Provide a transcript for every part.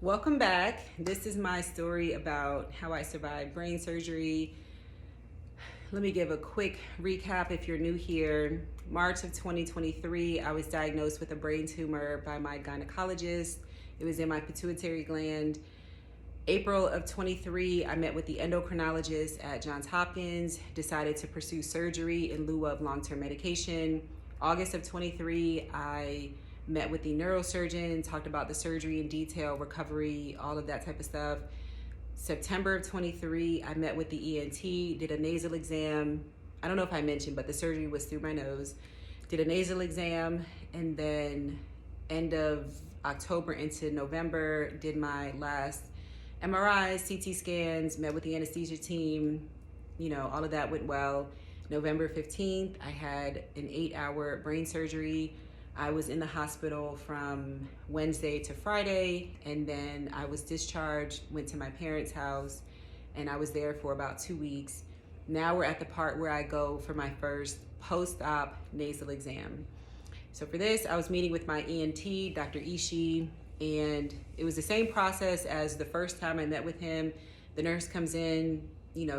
Welcome back. This is my story about how I survived brain surgery. Let me give a quick recap if you're new here. March of 2023, I was diagnosed with a brain tumor by my gynecologist. It was in my pituitary gland. April of 23, I met with the endocrinologist at Johns Hopkins, decided to pursue surgery in lieu of long-term medication. August of 23, I met with the neurosurgeon, talked about the surgery in detail, recovery, all of that type of stuff. September of 23, I met with the ENT, did a nasal exam. I don't know if I mentioned, but the surgery was through my nose. Did a nasal exam, and then end of October into November, did my last MRIs, CT scans, met with the anesthesia team. All of that went well. November 15th, I had an 8-hour brain surgery. I was in the hospital from Wednesday to Friday, and then I was discharged, went to my parents' house, and I was there for about 2 weeks. Now we're at the part where I go for my first post-op nasal exam. So for this, I was meeting with my ENT, Dr. Ishii, and it was the same process as the first time I met with him. The nurse comes in,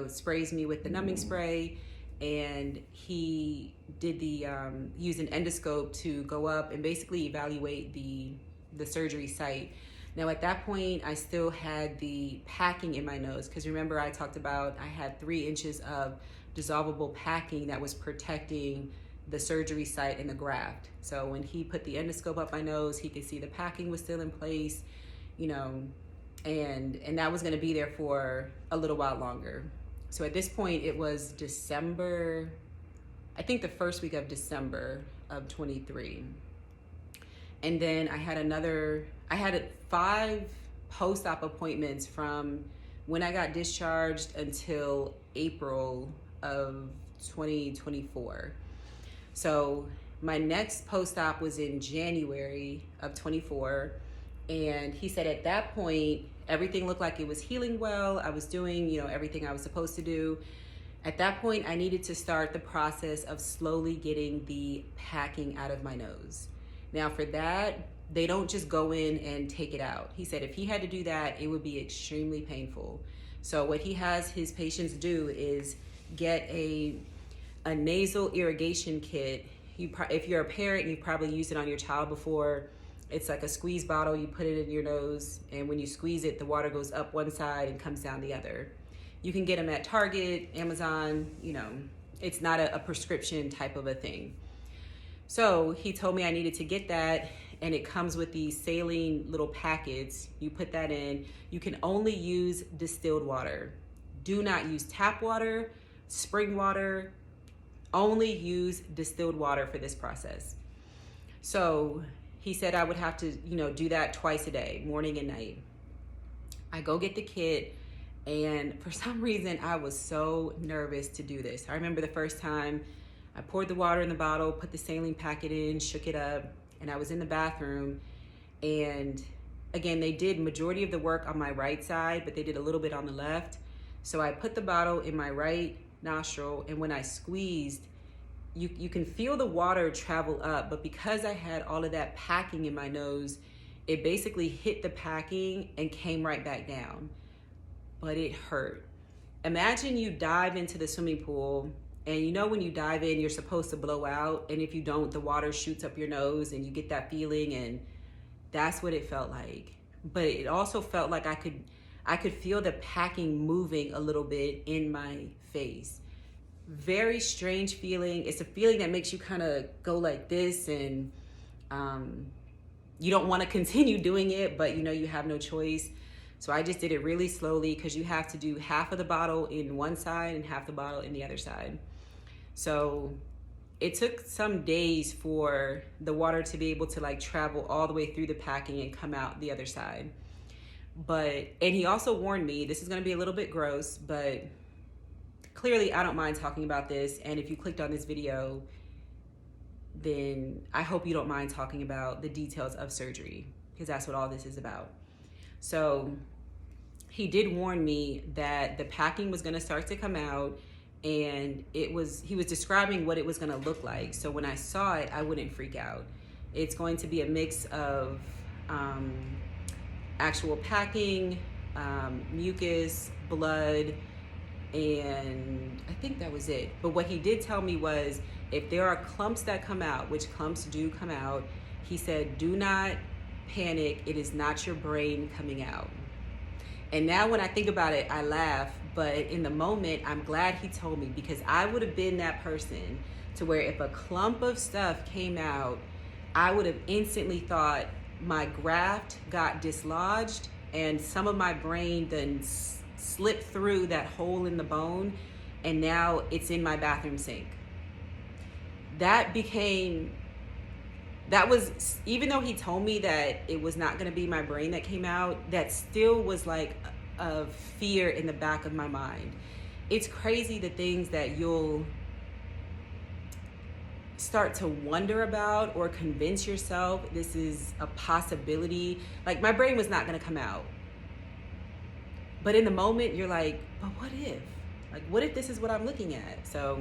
sprays me with the numbing spray, and he did use an endoscope to go up and basically evaluate the surgery site. Now at that point, I still had the packing in my nose, because remember I talked about I had 3 inches of dissolvable packing that was protecting the surgery site and the graft. So when he put the endoscope up my nose, he could see the packing was still in place, and that was gonna be there for a little while longer. So at this point, it was December, I think the first week of December of 23. And then I had 5 post-op appointments from when I got discharged until April of 2024. So my next post-op was in January of 24. And he said at that point, everything looked like it was healing well. I was doing, everything I was supposed to do. At that point, I needed to start the process of slowly getting the packing out of my nose. Now for that, they don't just go in and take it out. He said if he had to do that, it would be extremely painful. So what he has his patients do is get a nasal irrigation kit. If you're a parent, you've probably used it on your child before. It's like a squeeze bottle, you put it in your nose, and when you squeeze it, the water goes up one side and comes down the other. You can get them at Target, Amazon, it's not a prescription type of a thing. So he told me I needed to get that, and it comes with these saline little packets. You put that in. You can only use distilled water. Do not use tap water, spring water, only use distilled water for this process. So he said I would have to, do that twice a day, morning and night. I go get the kit, and for some reason, I was so nervous to do this. I remember the first time I poured the water in the bottle, put the saline packet in, shook it up, and I was in the bathroom. And again, they did majority of the work on my right side, but they did a little bit on the left. So I put the bottle in my right nostril, and when I squeezed, you can feel the water travel up, but because I had all of that packing in my nose, it basically hit the packing and came right back down. But it hurt. Imagine you dive into the swimming pool, and when you dive in, you're supposed to blow out, and if you don't, the water shoots up your nose and you get that feeling, and that's what it felt like. But it also felt like I could feel the packing moving a little bit in my face. Very strange feeling. It's a feeling that makes you kind of go like this, and you don't want to continue doing it, but you have no choice. So I just did it really slowly, because you have to do half of the bottle in one side and half the bottle in the other side. So it took some days for the water to be able to travel all the way through the packing and come out the other side. And he also warned me, this is going to be a little bit gross, but clearly I don't mind talking about this. And if you clicked on this video, then I hope you don't mind talking about the details of surgery, because that's what all this is about. So he did warn me that the packing was going to start to come out, and he was describing what it was going to look like. So when I saw it, I wouldn't freak out. It's going to be a mix of actual packing, mucus, blood, and I think that was it. But what he did tell me was, if there are clumps that come out, which clumps do come out, he said, do not panic. It is not your brain coming out. And now when I think about it, I laugh. But in the moment, I'm glad he told me, because I would have been that person to where if a clump of stuff came out, I would have instantly thought my graft got dislodged and some of my brain then slipped through that hole in the bone, and now it's in my bathroom sink. That was, even though he told me that it was not going to be my brain that came out, that still was like a fear in the back of my mind. It's crazy the things that you'll start to wonder about or convince yourself this is a possibility. Like, my brain was not going to come out. But in the moment, you're like, but what if? Like, what if this is what I'm looking at? So,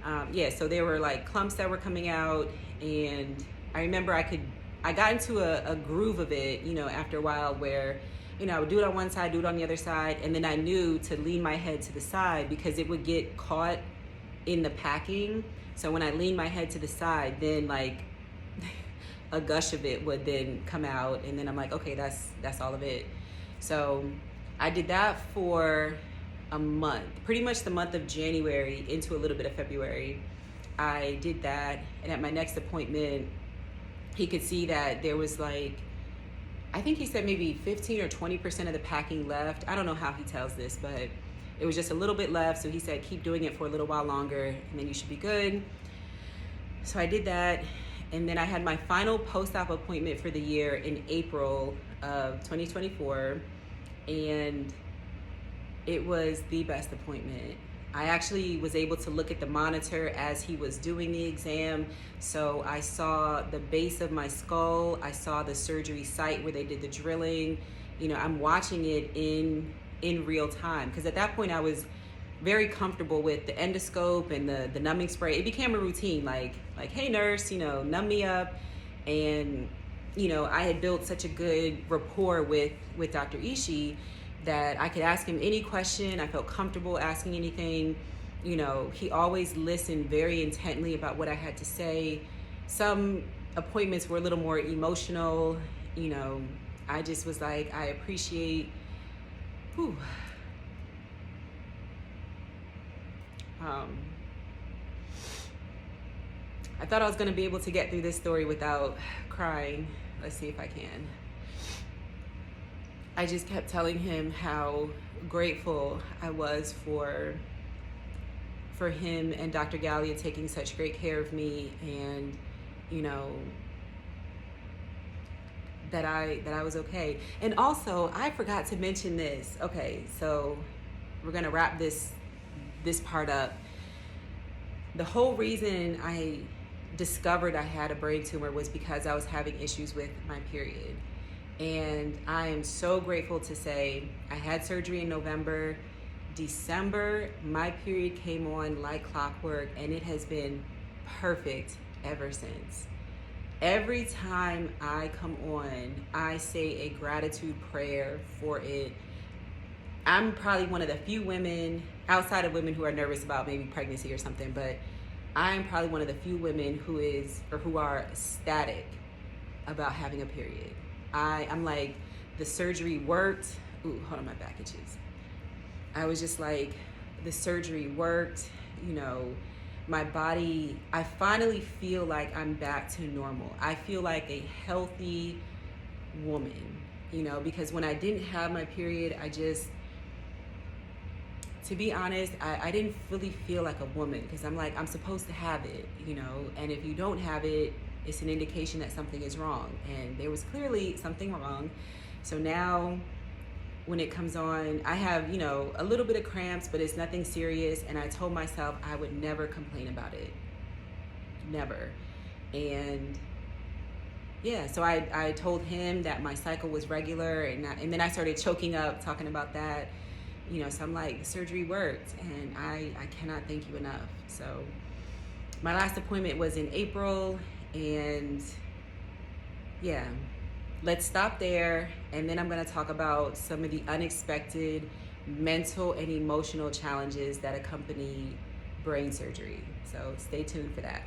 so there were like clumps that were coming out, and I remember I got into a groove of it, after a while, where, I would do it on one side, do it on the other side, and then I knew to lean my head to the side because it would get caught in the packing. So when I leaned my head to the side, then like a gush of it would then come out, and then I'm like, okay, that's all of it. So I did that for a month, pretty much the month of January into a little bit of February. I did that, and at my next appointment, he could see that there was like, I think he said maybe 15 or 20% of the packing left. I don't know how he tells this, but it was just a little bit left. So he said, keep doing it for a little while longer, and then you should be good. So I did that. And then I had my final post-op appointment for the year in April of 2024. And it was the best appointment. I actually was able to look at the monitor as he was doing the exam. So I saw the base of my skull. I saw the surgery site where they did the drilling. I'm watching it in real time, because at that point I was very comfortable with the endoscope and the numbing spray. It became a routine, like hey nurse, numb me up. And I had built such a good rapport with Dr. Ishii that I could ask him any question. I felt comfortable asking anything. He always listened very intently about what I had to say. Some appointments were a little more emotional. I just was like, I appreciate, I thought I was going to be able to get through this story without crying. Let's see if I can. I just kept telling him how grateful I was for him and Dr. Gallia taking such great care of me, and that I was okay. And also, I forgot to mention this. Okay, so we're gonna wrap this part up. The whole reason I discovered I had a brain tumor was because I was having issues with my period. And I am so grateful to say I had surgery in November. December, my period came on like clockwork, and it has been perfect ever since. Every time I come on, I say a gratitude prayer for it. I'm probably one of the few women, outside of women who are nervous about maybe pregnancy or something, but I'm probably one of the few women who are ecstatic about having a period. I'm like, the surgery worked. Ooh, hold on, my back itches. I was just like, the surgery worked, my body, I finally feel like I'm back to normal. I feel like a healthy woman, because when I didn't have my period, to be honest, I didn't really feel like a woman, because I'm like, I'm supposed to have it, and if you don't have it, it's an indication that something is wrong. And there was clearly something wrong. So now when it comes on, I have, a little bit of cramps, but it's nothing serious. And I told myself I would never complain about it. Never. And yeah, so I told him that my cycle was regular, and then I started choking up talking about that. So I'm like, the surgery worked, and I cannot thank you enough. So my last appointment was in April, and yeah, Let's stop there, and then I'm going to talk about some of the unexpected mental and emotional challenges that accompany brain surgery. So stay tuned for that.